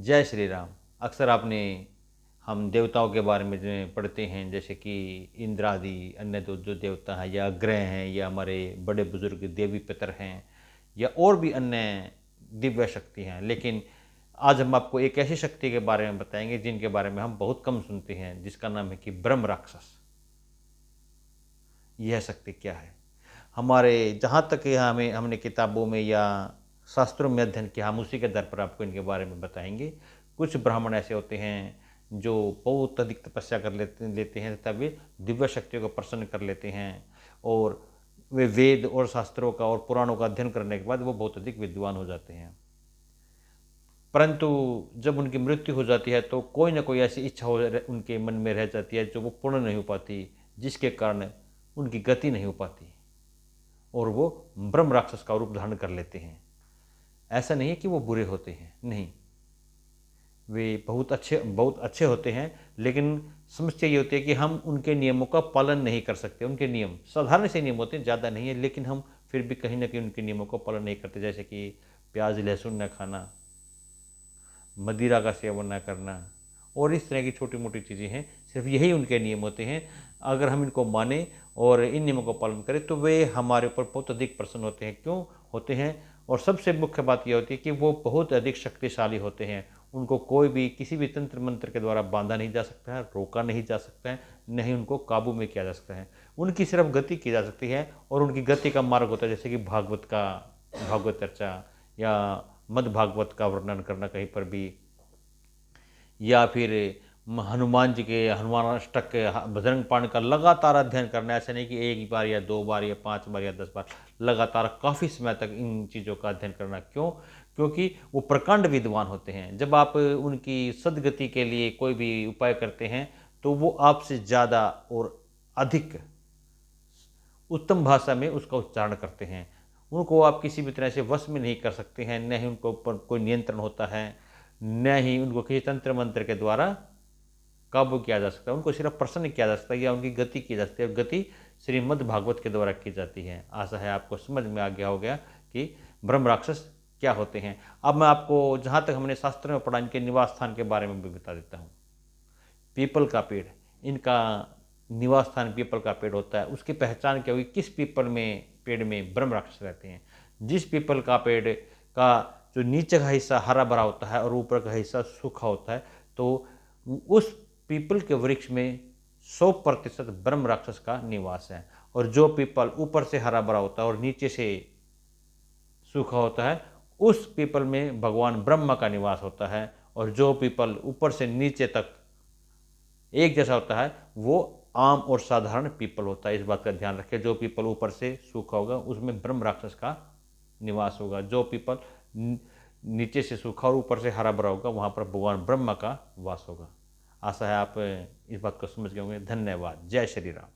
जय श्री राम। अक्सर आपने हम देवताओं के बारे में जो पढ़ते हैं, जैसे कि इंद्र आदि अन्य जो देवता हैं या ग्रह हैं या हमारे बड़े बुजुर्ग देवी पितर हैं या और भी अन्य दिव्य शक्ति हैं। लेकिन आज हम आपको एक ऐसी शक्ति के बारे में बताएंगे जिनके बारे में हम बहुत कम सुनते हैं, जिसका नाम है कि ब्रह्म राक्षस। यह शक्ति क्या है? हमारे जहाँ तक हमने किताबों में या शास्त्रों में अध्ययन किया, हम उसी के आधार पर आपको इनके बारे में बताएंगे। कुछ ब्राह्मण ऐसे होते हैं जो बहुत अधिक तपस्या कर लेते हैं तथा वे दिव्य शक्तियों को प्रसन्न कर लेते हैं, और वे वेद और शास्त्रों का और पुराणों का अध्ययन करने के बाद वो बहुत अधिक विद्वान हो जाते हैं। परंतु जब उनकी मृत्यु हो जाती है तो कोई ना कोई ऐसी इच्छा उनके मन में रह जाती है जो वो पूर्ण नहीं हो पाती, जिसके कारण उनकी गति नहीं हो पाती और वो ब्रह्म राक्षस का रूप धारण कर लेते हैं। ऐसा नहीं है कि वो बुरे होते हैं, नहीं, वे बहुत अच्छे होते हैं, लेकिन समस्या ये होती है कि हम उनके नियमों का पालन नहीं कर सकते। उनके नियम साधारण से नियम होते हैं, ज़्यादा नहीं है, लेकिन हम फिर भी कहीं ना कहीं उनके नियमों को पालन नहीं करते। जैसे कि प्याज लहसुन न खाना, मदिरा का सेवन न करना और इस तरह की छोटी मोटी चीज़ें हैं। सिर्फ यही उनके नियम होते हैं। अगर हम इनको माने और इन नियमों का पालन करें तो वे हमारे ऊपर बहुत अधिक प्रसन्न होते हैं। क्यों होते हैं? और सबसे मुख्य बात यह होती है कि वो बहुत अधिक शक्तिशाली होते हैं। उनको कोई भी किसी भी तंत्र मंत्र के द्वारा बांधा नहीं जा सकता है, रोका नहीं जा सकता है, नहीं उनको काबू में किया जा सकता है। उनकी सिर्फ गति की जा सकती है, और उनकी गति का मार्ग होता है जैसे कि भागवत चर्चा या मद भागवत का वर्णन करना कहीं पर भी, या फिर हनुमान जी के हनुमान अष्टक के बजरंग पाण का लगातार अध्ययन करना। ऐसा नहीं कि एक बार या 2 बार या 5 बार या 10 बार, लगातार काफ़ी समय तक इन चीज़ों का अध्ययन करना। क्यों? क्योंकि वो प्रकांड विद्वान होते हैं। जब आप उनकी सदगति के लिए कोई भी उपाय करते हैं तो वो आपसे ज़्यादा और अधिक उत्तम भाषा में उसका उच्चारण करते हैं। उनको आप किसी भी तरह से वश में नहीं कर सकते हैं, न ही उनको ऊपर कोई नियंत्रण होता है, न ही उनको किसी तंत्र मंत्र के द्वारा काबू किया जा सकता है। उनको सिर्फ प्रसन्न किया जा सकता है या उनकी गति की जा सकती है, और गति श्रीमद् भागवत के द्वारा की जाती है। आशा है आपको समझ में आ गया हो गया कि ब्रह्म राक्षस क्या होते हैं। अब मैं आपको जहाँ तक हमने शास्त्र में पढ़ा, इनके निवास स्थान के बारे में भी बता देता हूँ। पीपल का पेड़, इनका निवास स्थान पीपल का पेड़ होता है। उसकी पहचान क्या हुई? किस पेड़ में ब्रह्म राक्षस रहते हैं? जिस पीपल का पेड़ का जो नीचे का हिस्सा हरा भरा होता है और ऊपर का हिस्सा सूखा होता है, तो उस पीपल के वृक्ष में 100% ब्रह्म राक्षस का निवास है। और जो पीपल ऊपर से हरा भरा होता है और नीचे से सूखा होता है, उस पीपल में भगवान ब्रह्मा का निवास होता है। और जो पीपल ऊपर से नीचे तक एक जैसा होता है वो आम और साधारण पीपल होता है। इस बात का ध्यान रखें। जो पीपल ऊपर से सूखा होगा उसमें ब्रह्म राक्षस का निवास होगा। जो पीपल नीचे से सूखा और ऊपर से हरा भरा होगा वहाँ पर भगवान ब्रह्मा का वास होगा। आशा है आप इस बात को समझ गए होंगे। धन्यवाद। जय श्री राम।